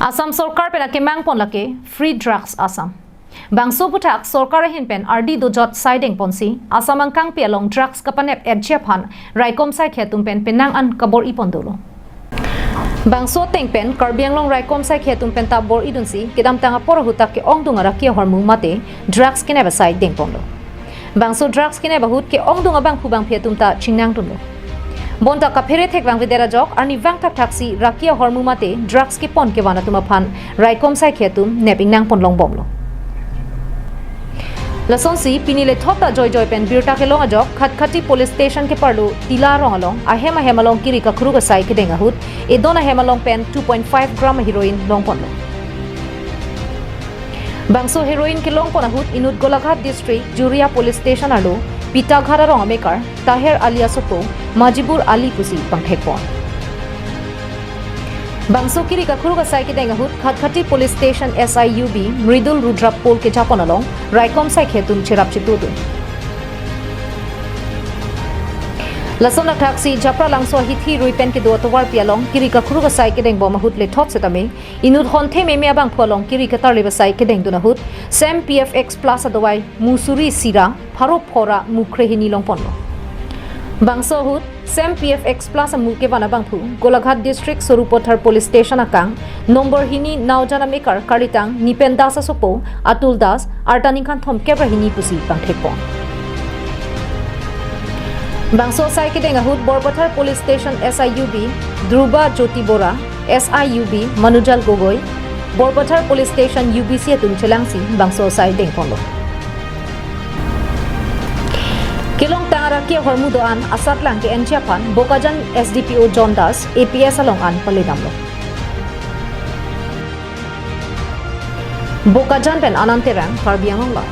Assam Sarkar pena kemang pon lake free drugs Assam. Bangso putak Sarkar hin pen RD do jot siding ponsi Assam angkang pi along drugs kapanep edjepan raikom sai khetum pen penang an kabor ipon dolo. Bangso teng pen karbiang long raikom sai khetum pen tabor idunsi kedam tanga por hutak ke ong dunga raki ahormu mate drugs kenep sai deng pondo. Bangso drugs kenep bahut ke ong dunga bang phubang phetum ta chingnang tundo. Bonta kaphere thek bang videra jok arni wang tak taksi raki ahormu mate drugs ke pon ke wana tuma phan raikom sai khetum neping nang pon long bomlo. Lasonsi pinile thota joy pen birta ke long ajok khatkhati police station ke parlo tila rong along ahema hemalong kiri ka khuru ga sai ke denga hut e dona hemalong pen 2.5 gram heroin long pon lo. Bangso heroin ke long pon hut inut golaghat district juria police station alo pita ghara rong amekar taher alia sopo majibur ali pusi pangthekpon. Bangso kiri ka khuru ga sai ke denga hut khatkhati police station SIUB mridul rudra pol ke japon along raikom sai khetum cherap chitudu. Lasona taxi japra langso hithi ruipen ke do towar pialong kiri ka khuru ga sai ke deng bom hut le thot setame inut honthe me abang pholong kiri ka tarle ba sai ke deng duna hut sem PFX plus adawai musuri sira pharo phora mukhre hini long pon. Bangso hut sem PFX plus muke bana bangphu golaghat district sorupothar police station akang number hini naujana maker karitang nipen das sopo atul das artani khan thom kebra hini pusi pangthekpon. Bangso sai ke denga hut borbothar police station SIUB dhruba jyoti bora SIUB manujal gogoi borbothar police station UBC tum chelangsi bangso sai dengpon. Kilong tangara ke ahormu doan asat lang ke enjapan bokajan SDPO John Das APS along an palidamlo. Bokajan pen ananterang karbiang long.